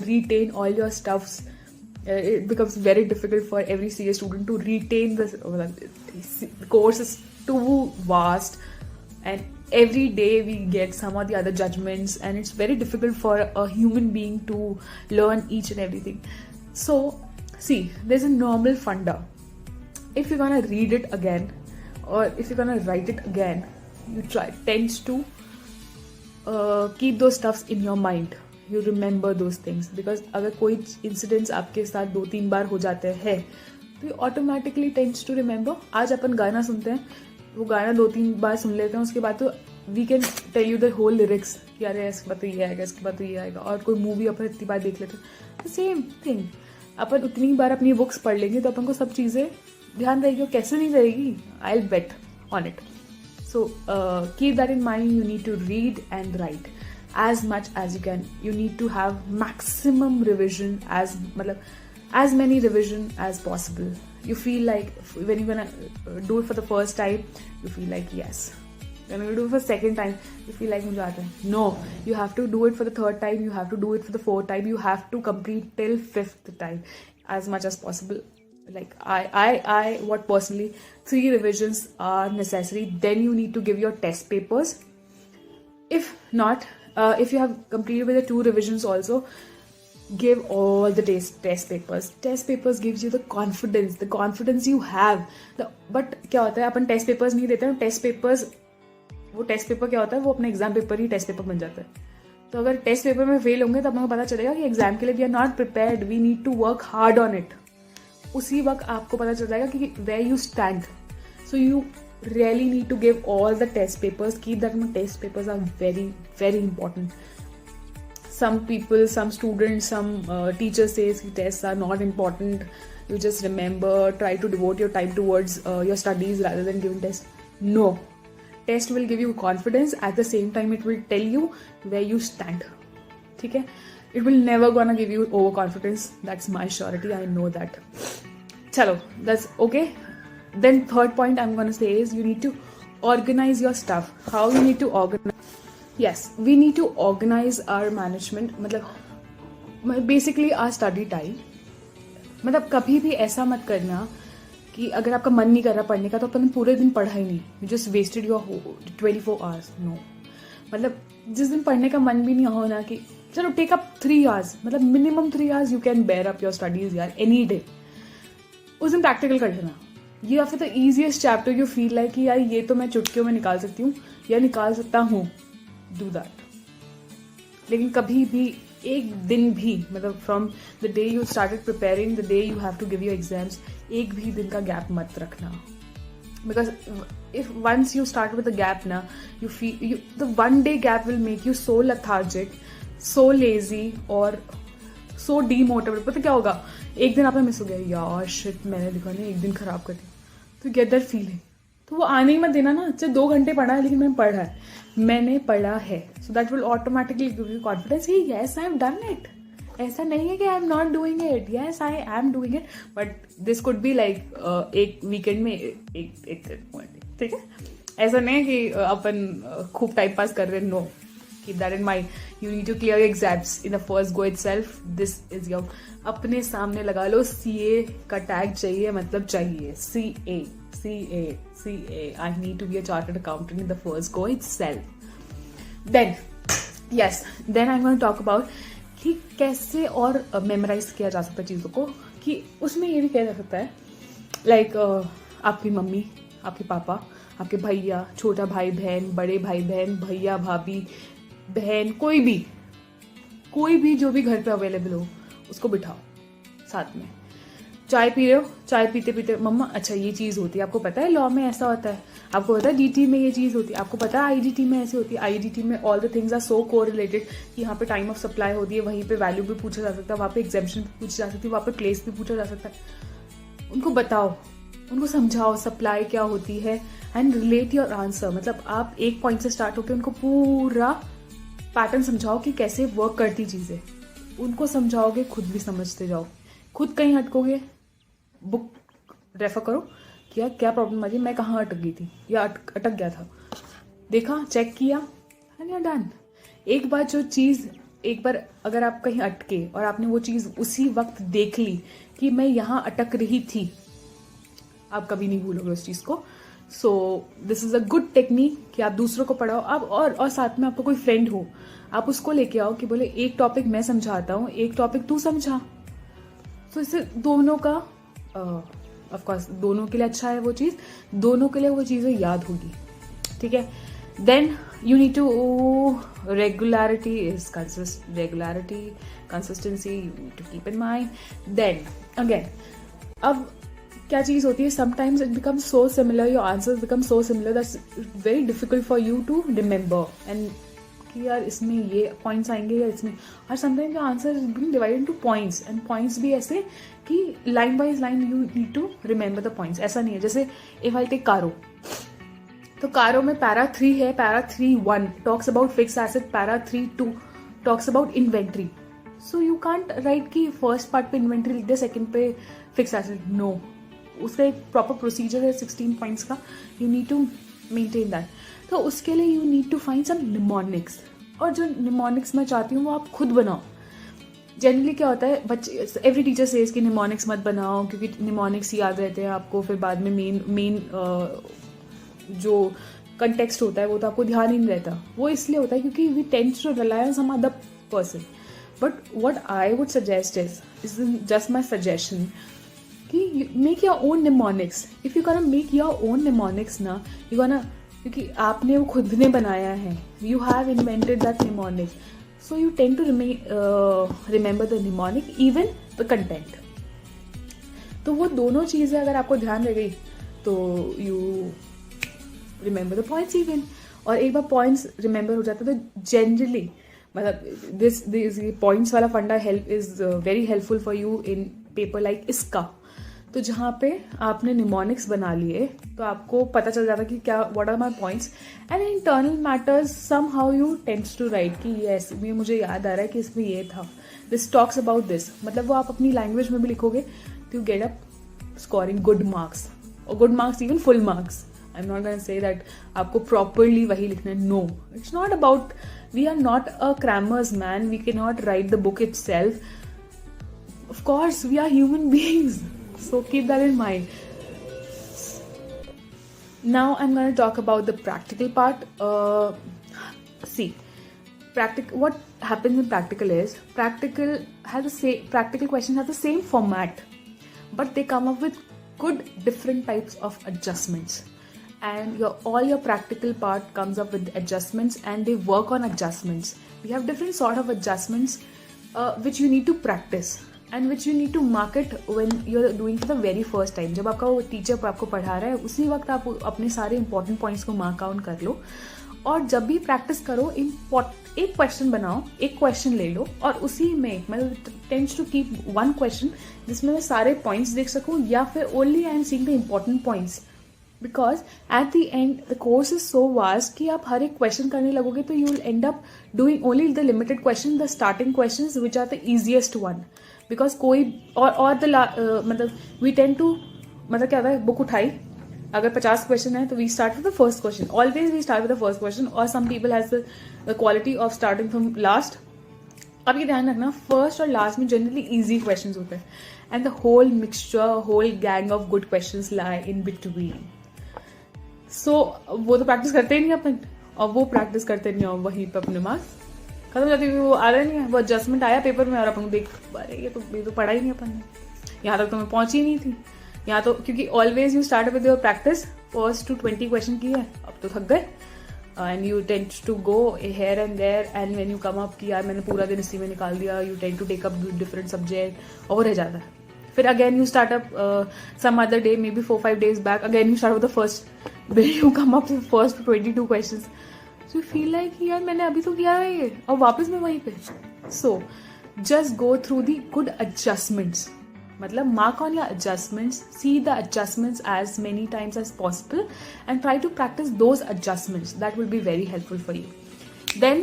retain all your stuffs. It becomes very difficult for every CA student to retain this. The course is too vast, and every day we get some or the other judgments, and it's very difficult for a human being to learn each and everything. So, see, there's a normal funda. If you're gonna read it again, or if you're gonna write it again, you tends to keep those stuffs in your mind. You remember those things, because अगर कोई incidents आपके साथ 2-3 बार हो जाते हैं तो you automatically tends to remember. आज अपन गाना सुनते हैं, वो गाना 2-3 बार सुन लेते हैं, उसके बाद तो we can tell you the whole lyrics कि अरे इसके बाद तो ये आएगा, इसके बाद तो ये आएगा. और कोई मूवी अपन इतनी बार देख लेते हैं, the same thing. अपन उतनी बार अपनी बुक्स पढ़ लेंगे तो अपन को सब चीज़ें ध्यान रहेगी. और कैसे नहीं रहेगी? I'll bet on it. So keep that in mind. You need to read and write as much as you can. You need to have maximum revision, as many revision as possible. You feel like when you're gonna do it for the first time, you feel like yes. When you do it for the second time, you feel like मुझे आता है. No, you have to do it for the third time. You have to do it for the fourth time. You have to complete till 5th time as much as possible. Like I what personally 3 revisions are necessary. Then you need to give your test papers. If not, if you have completed with the 2 revisions also, give all the test papers. Test papers gives you the confidence you have. But क्या होता है, अपन test papers नहीं देते हैं. Test papers, वो test paper क्या होता है, वो अपना exam paper ही test paper बन जाता है. तो अगर test paper में fail होंगे तो अपन को पता चलेगा कि exam के लिए we are not prepared. We need to work hard on it. उसी वक्त आपको पता चल जाएगा कि where you stand. So you really need to give all the test papers. Keep that in mind. Test papers are very, very important. Some people, some students, some teachers says tests are not important. You just remember, try to devote your time towards your studies rather than giving tests. No. Test will give you confidence. At the same time, it will tell you where you stand. ठीक है? It will never gonna give you overconfidence. That's my surety. I know that. Chalo, that's okay. Then third point I'm gonna say is you need to organize your stuff. How you need to organize? Yes, we need to organize our management. मतलब basically our study time. मतलब कभी भी ऐसा मत करना कि अगर आपका मन नहीं कर रहा पढ़ने का तो अपन पूरे दिन पढ़ा ही नहीं. You just wasted your 24 hours. No. मतलब जिस दिन पढ़ने का मन भी नहीं हो ना कि चलो टेक अप 3 hours, मतलब minimum 3 hours you can bear up your studies यार any day. उस दिन प्रैक्टिकल कर लेना. ये after the easiest chapter you feel like कि यार ये तो मैं चुटकियों में निकाल सकती हूँ या निकाल सकता हूँ, डू दैट. लेकिन कभी भी एक दिन भी, मतलब from the day you started preparing the day you have to give your exams, एक भी दिन का गैप मत रखना. Because if once you start with a gap na, the one day gap will make you so lethargic, so lazy और so demotivated. पता क्या होगा, एक दिन आपने मिस हो गया, यार शिट मैंने लिखा नहीं, एक दिन खराब कर दिया, तो गेट दैट फीलिंग. तो वो आने ही मत देना ना. चाहे 2 घंटे पढ़ा है लेकिन मैंने पढ़ा है. So that will automatically give you confidence कि yes I have done it. ऐसा नहीं है कि I am not doing it. Yes I am doing it, but this could be like एक वीकेंड में एक ठीक है. ऐसा नहीं है कि अपन खूब टाइम पास कर रहे. No, keep that in mind. You need to clear your exams in the first go itself. This is your, अपने सामने लगा लो CA का टैग चाहिए, मतलब चाहिए. CA. I need to be a chartered accountant in the first go itself. Then I'm going to talk about कि कैसे और मेमोराइज किया जा सकता है चीज़ों को. कि उसमें ये भी किया जा सकता है लाइक आपकी मम्मी, आपके पापा, आपके भैया, छोटा भाई बहन, बड़े भाई बहन, भैया भाभी बहन, कोई भी जो भी घर पे अवेलेबल हो उसको बिठाओ साथ में. चाय पी रहे हो, चाय पीते पीते मम्मा अच्छा ये चीज़ होती है, आपको पता है लॉ में ऐसा होता है, आपको पता है DT में ये चीज़ होती है, आपको पता है IGT में ऐसे होती है. IGT में all the things are so correlated कि यहाँ पे टाइम ऑफ सप्लाई होती है, वहीं पे वैल्यू भी पूछा जा सकता है, वहाँ पे एग्जेम्पशन भी पूछी जा सकती है, वहाँ पे प्लेस भी पूछा जा सकता है. उनको बताओ, उनको समझाओ सप्लाई क्या होती है एंड रिलेट योर आंसर. मतलब आप एक पॉइंट से स्टार्ट होकर उनको पूरा पैटर्न समझाओ कि कैसे वर्क करती चीज़ें. उनको समझाओगे, खुद भी समझते जाओ. खुद कहीं अटकोगे, बुक रेफर करो कि यार क्या प्रॉब्लम आ रही है, मैं कहाँ अटक गई थी या अटक गया था, देखा, चेक किया एंड यू आर डन. एक बार जो चीज़ एक बार अगर आप कहीं अटके और आपने वो चीज़ उसी वक्त देख ली कि मैं यहाँ अटक रही थी, आप कभी नहीं भूलोगे उस चीज़ को. So this is a good technique कि आप दूसरों को पढ़ाओ. आप और साथ में आपका कोई फ्रेंड हो, आप उसको लेके आओ कि बोले एक टॉपिक मैं समझाता हूँ, एक टॉपिक तू समझा. तो इससे दोनों का ऑफ कोर्स दोनों के लिए अच्छा है वो चीज़, दोनों के लिए वो चीज़ें याद होगी. ठीक है. Then you need to regularity consistency you need to keep in mind. Then again, अब क्या चीज़ होती है, sometimes it becomes so similar, your answers become so similar that's very difficult for you to remember and कि यार इसमें ये points आएंगे या इसमें. और sometimes your answer is being divided into points and points भी ऐसे कि line by line you need to remember the points. ऐसा नहीं है जैसे इफ आई टेक कारो, तो कारो में पैरा 3 है, para 3:1 talks about fix asset, para 3:2 talks about inventory. So you can't write कि फर्स्ट पार्ट पे इन्वेंट्री लिख दे, सेकंड पे फिक्स एसेट. नो, उसका एक प्रॉपर प्रोसीजर है 16 पॉइंट्स का. You need to maintain that. तो उसके लिए you need to find some mnemonics. और जो निमोनिक्स मैं चाहती हूँ वो आप खुद बनाओ. जनरली क्या होता है, बच्चे, एवरी टीचर सेज कि निमोनिक्स मत बनाओ क्योंकि निमोनिक्स याद रहते हैं आपको, फिर बाद में मेन जो कंटेक्स्ट होता है वो तो आपको ध्यान ही नहीं रहता. वो इसलिए होता है क्योंकि we tend to rely on some other person. But what I would suggest is just my suggestion कि make your own mnemonics. If you can make your own mnemonics ना, यू कैन, क्योंकि आपने वो खुद ने बनाया है, you have invented that mnemonic, so you tend to remember the mnemonic even the content. तो वो दोनों चीज़ें अगर आपको ध्यान रह गई तो you remember the points even. और एक बार पॉइंट्स रिमेंबर हो जाता है तो जनरली मतलब दिस पॉइंट्स वाला फंडा help is very helpful for you in paper like इसका. तो जहाँ पे आपने निमोनिक्स बना लिए तो आपको पता चल जाता कि क्या what are my points. And internal matters somehow you tends to write कि यस ये मुझे याद आ रहा है कि इसमें ये था, दिस टॉक्स अबाउट दिस. मतलब वो आप अपनी लैंग्वेज में भी लिखोगे to get up scoring good marks or good marks, even full marks. I'm not going to say that आपको properly वही लिखना है. No, it's not about, we are not a crammers, man. We cannot write the book itself. Of course, we are human beings. So keep that in mind. Now I'm going to talk about the practical part. See, what happens in practical is practical questions have the same format, but they come up with good different types of adjustments, and all your practical part comes up with adjustments, and they work on adjustments. We have different sort of adjustments which you need to practice and which you need to mark it when you're doing for the very first time. जब आपका वो teacher आपको पढ़ा रहा है उसी वक्त आप अपने सारे इंपॉर्टेंट पॉइंट्स को मार्क आउट कर लो. और जब भी प्रैक्टिस करो एक क्वेश्चन बनाओ, एक क्वेश्चन ले लो और उसी में मतलब tends to keep one question जिसमें मैं सारे पॉइंट्स देख सकूं, या फिर only I am seeing the important points. Because at the end the course is so vast कि आप हर एक क्वेश्चन करने लगोगे तो you will end up doing only the limited question, the starting question which are the easiest one. Because कोई और the मतलब वी टेंड टू मतलब क्या होता है, बुक उठाई, अगर 50 क्वेश्चन है तो we start with the first question. Always we start with the first question, और some people has the quality of starting from last. अब ये ध्यान रखना, फर्स्ट और लास्ट में जनरली इजी क्वेश्चंस होते हैं, and the whole mixture, whole gang of good questions lie in between. So वो तो प्रैक्टिस करते ही नहीं अपन, और वो प्रैक्टिस करते नहीं, और वहीं पे अपने मार्क्स खत्म हो जाती है. वो आ रहा नहीं है, वो एडजस्टमेंट आया पेपर में और अपन देख अरे ये तो पढ़ा ही नहीं अपन ने, यहाँ तक तो मैं पहुंची ही नहीं थी. यहाँ तो क्योंकि always you start with your practice, first two 20 question की है, अब तो थक गए, and you tend to go here and there, and when you come up कि यार मैंने पूरा दिन इसी में निकाल दिया, you tend to take up different subject, और वो रह जाता है. फिर again you start up some other day, maybe 4-5 days back, again you start with the first, then you come up with first 22 question. So you feel like यार मैंने अभी तो किया है ये, और वापस मैं वहीं पे. So just go through the good adjustments, मतलब mark on your adjustments, see the adjustments as many times as possible and try to practice those adjustments. That will be very helpful for you. Then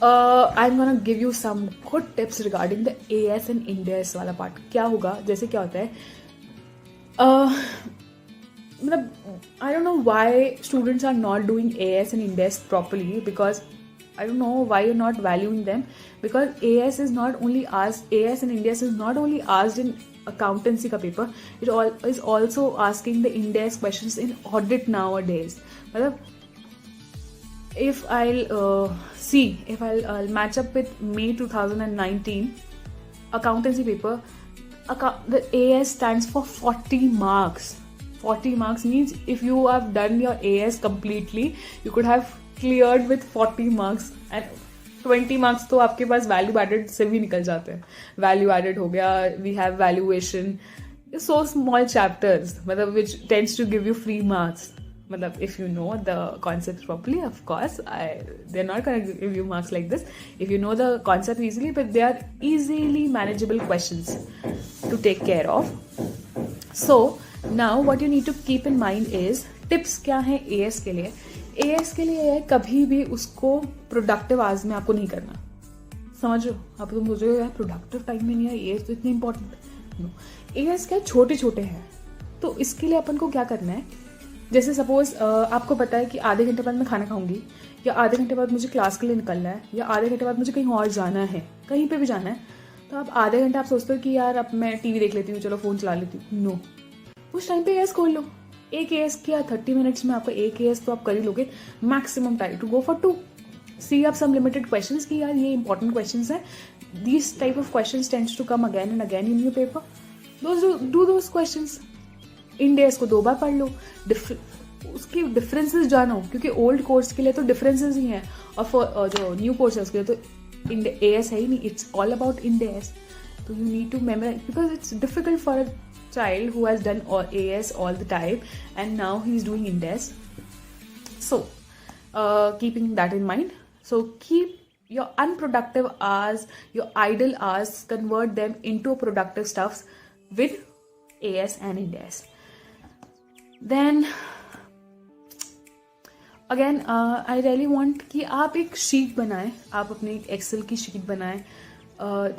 I'm gonna give you some good tips regarding the AS and IND-AS वाला part. क्या होगा, जैसे क्या होता है, मतलब I don't know why students are not doing AS and IND-AS properly, because I don't know why you're not valuing them, because AS is not only asked, AS in India is not only asked in accountancy ka paper, it all is also asking the Index questions in audit nowadays. मतलब if I'll match up with May 2019 accountancy paper, the AS stands for 40 marks. 40 marks means if you have done your AS completely, you could have cleared with 40 marks, and 20 marks तो आपके पास value added से भी निकल जाते हैं. Value added हो गया, we have valuation, so small chapters, मतलब which tends to give you free marks. मतलब if you know the concepts properly, of course, they're not going to give you marks like this. If you know the concept easily, but they are easily manageable questions to take care of. So now what you need to keep in mind is tips क्या है AS के लिए. AS के लिए है कभी भी उसको प्रोडक्टिव आवर्स में आपको नहीं करना. समझ लो, आप तो मुझे यार प्रोडक्टिव टाइम में नहीं है, AS तो इतनी इंपॉर्टेंट नो. AS क्या छोटे छोटे हैं, तो इसके लिए अपन को क्या करना है. जैसे सपोज आपको पता है कि आधे घंटे बाद मैं खाना खाऊंगी, या आधे घंटे बाद मुझे क्लास के लिए निकलना है, या आधे घंटे बाद मुझे कहीं और जाना है, कहीं पे भी जाना है, तो आप आधे घंटे आप सोचते हो कि यार अब मैं टीवी देख लेती हूँ, चलो फोन चला लेती हूँ. नो, उस टाइम पे AS खोल लो. एक AS किया 30 मिनट्स में आपका एक AS तो आप कर ही लोगे. Maximum time to go for 2. See up some limited questions कि यार ये इंपॉर्टेंट क्वेश्चंस हैं, these type of questions tends to come again and again in your paper. Do those questions. Indices को 2 बार पढ़ लो, उसकी डिफरेंसेस जानो, क्योंकि ओल्ड कोर्स के लिए तो डिफरेंसेस ही हैं, और जो न्यू कोर्स है उसके लिए तो AS है ही नहीं. It's all about indices. तो you need to memorise, because it's difficult for a child who has done AS all the time and now he is doing Indes. So keeping that in mind, so keep your unproductive hours, your idle hours, convert them into productive stuffs with AS and Indes. Then again I really want कि आप एक sheet बनाएं, आप अपनी एक Excel की sheet बनाएं.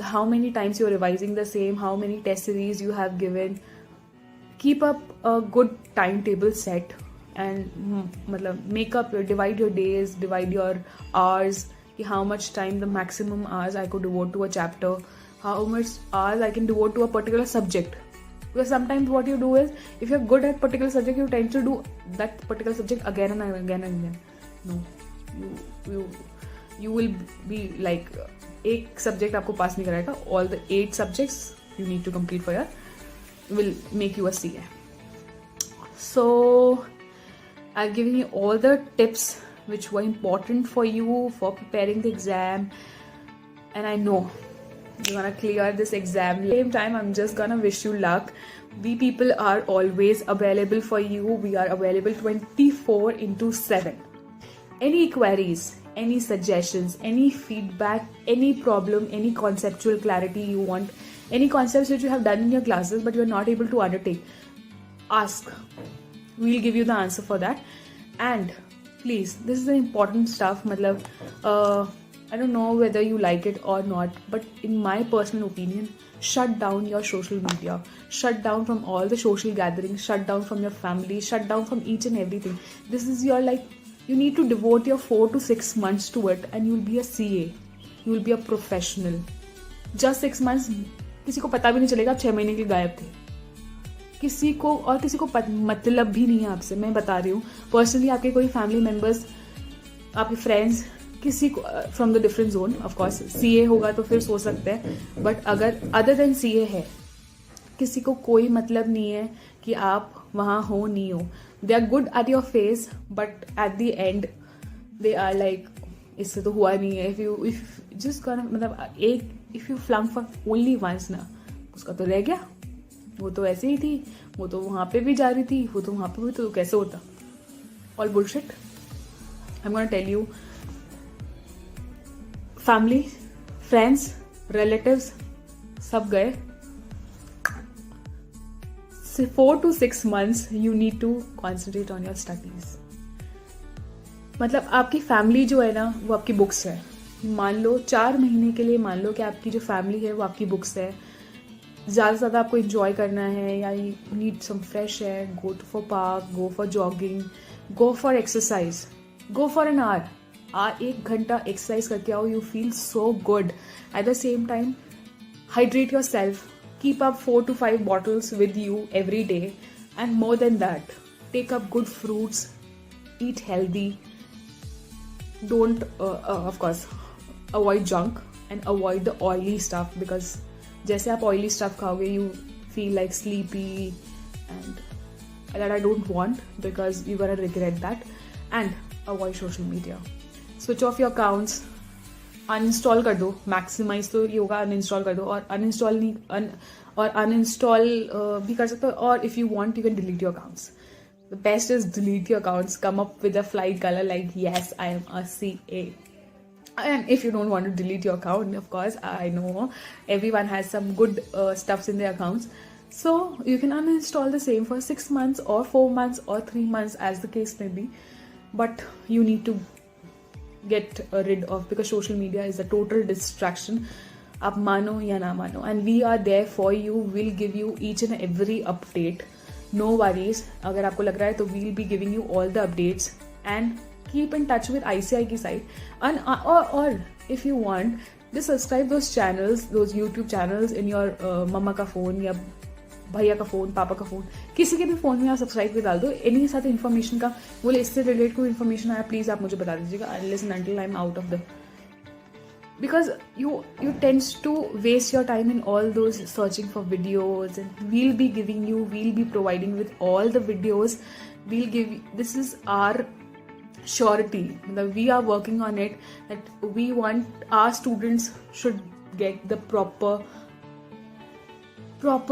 How many times you're revising the same, how many test series you have given. Keep up a good timetable set and make up, divide your days, divide your hours, how much time, the maximum hours I could devote to a chapter, how much hours I can devote to a particular subject. Because sometimes what you do is, if you're good at particular subject, you tend to do that particular subject again and again and again. No, you will be like, एक subject आपको पास नहीं कराएगा, all the 8 subjects you need to complete for your will make you a CA. So I've given you all the tips which were important for you for preparing the exam, and I know you're gonna clear this exam. Same time, I'm just gonna wish you luck. We people are always available for you. We are available 24/7. Any queries, any suggestions, any feedback, any problem, any conceptual clarity you want, any concepts which you have done in your classes but you are not able to undertake, ask. We'll give you the answer for that. And please, this is the important stuff. I don't know whether you like it or not, but in my personal opinion, shut down your social media. Shut down from all the social gatherings. Shut down from your family. Shut down from each and everything. This is your you need to devote your 4 to 6 months to it, and you'll be a CA. You'll be a professional. Just 6 months, किसी को पता भी नहीं चलेगा आप 6 महीने के गायब थे. किसी को मतलब भी नहीं है आपसे. मैं बता रही हूँ पर्सनली, आपके कोई फैमिली मेम्बर्स, आपके फ्रेंड्स, किसी को from the different zone, of course CA होगा तो फिर सोच सकते हैं, बट अगर अदर देन CA है, किसी को कोई मतलब नहीं है कि आप वहाँ हो नहीं हो. They are good at your face, but at the end they are like, इससे तो हुआ नहीं है. If just if you flunk for only once ना, उसका तो रह गया, वो तो ऐसे ही थी, वो तो वहाँ पे भी जा रही थी, वो तो वहाँ पे भी, तो कैसे होता. All bullshit. I am gonna tell you, family, friends, relatives सब गए. 4 to 6 months you need to concentrate on your studies. मतलब आपकी फैमिली जो है ना, वो आपकी बुक्स है. मान लो 4 महीने के लिए मान लो कि आपकी जो फैमिली है वो आपकी बुक्स है. ज़्यादा से ज़्यादा आपको इंजॉय करना है, या you need some fresh air, go for park, go for jogging, go for exercise, go for an hour. 1 घंटा एक्सरसाइज करके आओ, you feel so good. At the same time hydrate yourself, keep up 4 to 5 bottles with you every day, and more than that, take up good fruits, eat healthy, don't of course avoid junk and avoid the oily stuff, because जैसे आप oily stuff खाओगे you feel like sleepy, and that I don't want, because you're gonna regret that. And avoid social media, switch off your accounts, uninstall कर दो. Maximise तो ये होगा uninstall कर दो, और अनइंस्टॉल नहीं और अनइंस्टॉल भी कर सकते हो, और if you want you can delete your accounts. The best is delete your accounts, come up with a flight colour like yes I am a CA. And if you don't want to delete your account, of course, I know everyone has some good stuffs in their accounts, so you can uninstall the same for 6 months or 4 months or 3 months as the case may be, but you need to get rid of, because social media is a total distraction. आप मानो या ना मानो, and we are there for you. We'll give you each and every update. No worries. अगर आपको लग रहा है तो we'll be giving you all the updates, and keep in touch with ICI की site. And or if you want, just subscribe those channels, those YouTube channels in your मम्मा का phone या भैया का फ़ोन, पापा का फ़ोन, किसी के भी फ़ोन में आप सब्सक्राइब कर डाल दो. इन्हीं के साथ इन्फॉर्मेशन का, बोले इससे रिलेटेड कोई इन्फॉर्मेशन आया प्लीज़ आप मुझे बता दीजिएगा. I listen until I am out of the, because you tends to waste your time in all those searching for videos, and we'll be providing with all the videos. This is our surety that we are working on it, that we want our students should get the proper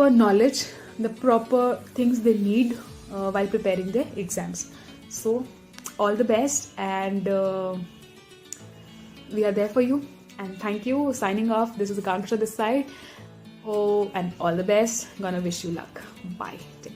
knowledge, the proper things they need while preparing their exams. So all the best, and we are there for you, and thank you. Signing off, this is Akanksha this side. Oh, and all the best. Gonna wish you luck. Bye. Take care.